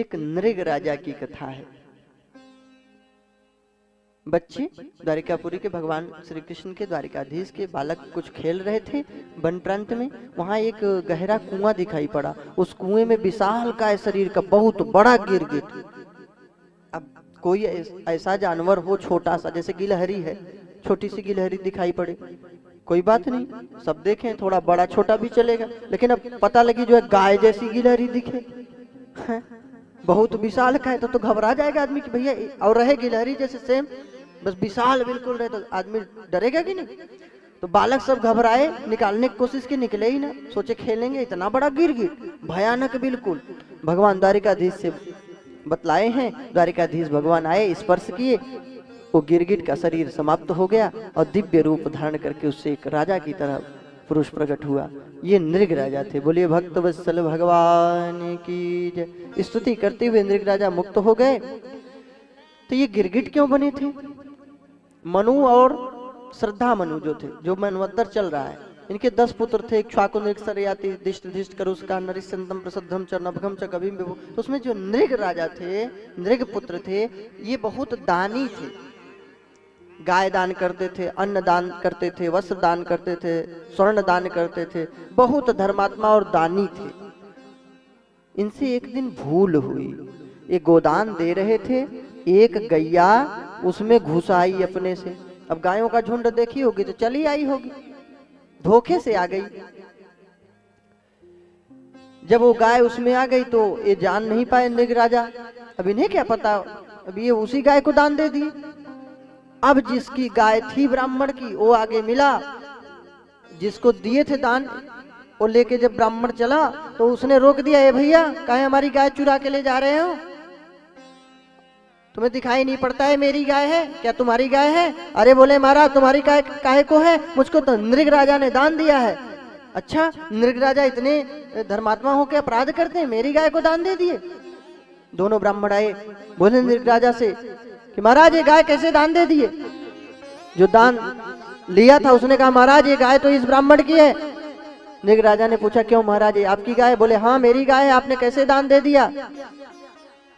एक नृग राजा की कथा है। बच्चे द्वारिकापुरी के भगवान श्री कृष्ण के द्वारिकाधीश के बालक कुछ खेल रहे थे वन प्रांत में। वहां एक गहरा कुआं दिखाई पड़ा। उस कुएं में विशाल काय शरीर का बहुत बड़ा गिरगिट। अब कोई ऐसा जानवर हो छोटा सा, जैसे गिलहरी है, छोटी सी गिलहरी दिखाई पड़े, कोई बात नहीं, सब देखें, थोड़ा बड़ा छोटा भी चलेगा। लेकिन अब पता लगी जो है गाय जैसी गिलहरी दिखे, बहुत विशाल का है, तो घबरा जाएगा आदमी कि भैया, और रहे गिलहरी जैसे सेम, बस विशाल बिल्कुल रहे, तो आदमी डरेगा कि नहीं। तो बालक सब घबराए, निकालने की कोशिश की, निकले ही ना। सोचे खेलेंगे, इतना बड़ा गिरगिट, भयानक बिल्कुल। भगवान द्वारिकाधीश से बतलाए हैं, द्वारिकाधीश भगवान आए, स्पर्श किए, वो गिरगिट का शरीर समाप्त हो गया और दिव्य रूप धारण करके उससे एक राजा की तरह पुरुष प्रकट हुआ। ये नृग राजा थे। बोलिए भक्त वत्सल भगवान की जय। स्तुति करते हुए नृग राजा मुक्त हो गए। तो ये गिरगिट क्यों बने थे? मनु और श्रद्धा मनु जो थे, जो मनवंतर चल रहा है, इनके 10 पुत्र थे। इक्ष्वाकु नृग सरयाति दिष्ट दिष्ट करुष्का नरिस्यंतम प्रसद्धम चरणभगम च कविम विभु। तो उसमें जो नृग राजा थे, नृग पुत्र थे, ये बहुत दानी थे। गाय दान करते थे, अन्न दान करते थे, वस्त्र दान करते थे, स्वर्ण दान करते थे, बहुत धर्मात्मा और दानी थे। इनसे एक दिन भूल हुई। ये गोदान दे रहे थे, एक गैया उसमें घुस आई अपने से। अब गायों का झुंड देखी होगी तो चली आई होगी, धोखे से आ गई। जब वो गाय उसमें आ गई तो ये जान नहीं पाए नृग राजा। अब इन्हें क्या पता, अब ये उसी गाय को दान दे दी। अब जिसकी गाय थी ब्राह्मण की, वो आगे मिला, जिसको दिए थे दान, वो लेके जब ब्राह्मण चला तो उसने रोक दिया, ए भैया, काहे हमारी गाय चुरा के ले जा रहे हो? तुम्हें दिखाई नहीं पड़ता है मेरी गाय है? क्या तुम्हारी गाय है? अरे बोले महाराज, तुम्हारी गाय काहे को है? मुझको तो नृग राजा ने दान दिया है। अच्छा, नृग राजा इतने धर्मात्मा होकर अपराध करते हैं, मेरी गाय को दान दे दिए? दोनों ब्राह्मण आए, बोले नृग राजा से कि महाराज, ये गाय कैसे दान दे दिए? जो दान लिया था उसने कहा, महाराज ये गाय तो इस ब्राह्मण की है। नृग राजा ने पूछा, क्यों महाराज, ये आपकी गाय? बोले हाँ मेरी गाय है, आपने कैसे दान दे दिया?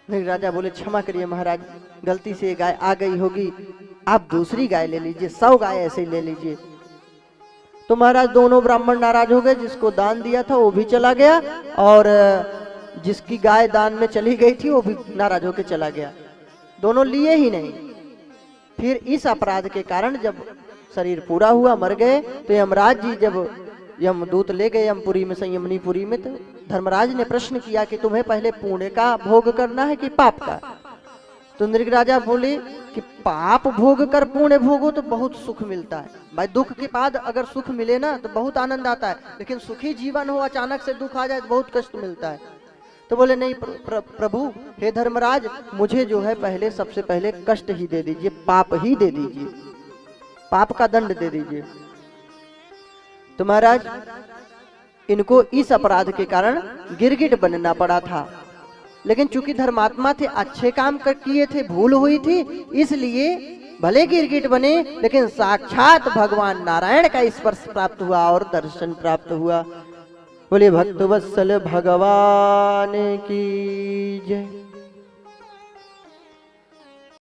नृग राजा बोले, क्षमा करिए महाराज, गलती से गाय आ गई होगी, आप दूसरी गाय ले लीजिए, 100 गाय ऐसे ही ले लीजिए। तो महाराज दोनों ब्राह्मण नाराज हो गए। जिसको दान दिया था वो भी चला गया, और जिसकी गाय दान में चली गई थी वो भी नाराज होकर चला गया। दोनों लिए ही नहीं। फिर इस अपराध के कारण जब शरीर पूरा हुआ, मर गए, तो यमराज जी जब यमदूत ले गए यमपुरी में, संयमनीपुरी में, तो धर्मराज ने प्रश्न किया कि तुम्हें पहले पुण्य का भोग करना है कि पाप का? तो नृग राजा बोले कि पाप भोग कर पुण्य भोगो तो बहुत सुख मिलता है। भाई दुख के बाद अगर सुख मिले ना तो बहुत आनंद आता है, लेकिन सुखी जीवन हो, अचानक से दुख आ जाए तो बहुत कष्ट मिलता है। तो बोले नहीं प्रभु, हे धर्मराज, मुझे जो है पहले, सबसे पहले कष्ट ही दे दीजिए, पाप ही दे दीजिए, पाप का दंड दे दीजिए। तो महाराज इनको इस अपराध के कारण गिरगिट बनना पड़ा था। लेकिन चूंकि धर्मात्मा थे, अच्छे काम किए थे, भूल हुई थी, इसलिए भले गिरगिट बने, लेकिन साक्षात भगवान नारायण का स्पर्श प्राप्त हुआ और दर्शन प्राप्त हुआ। बोले भक्त वत्सल भगवान की जय।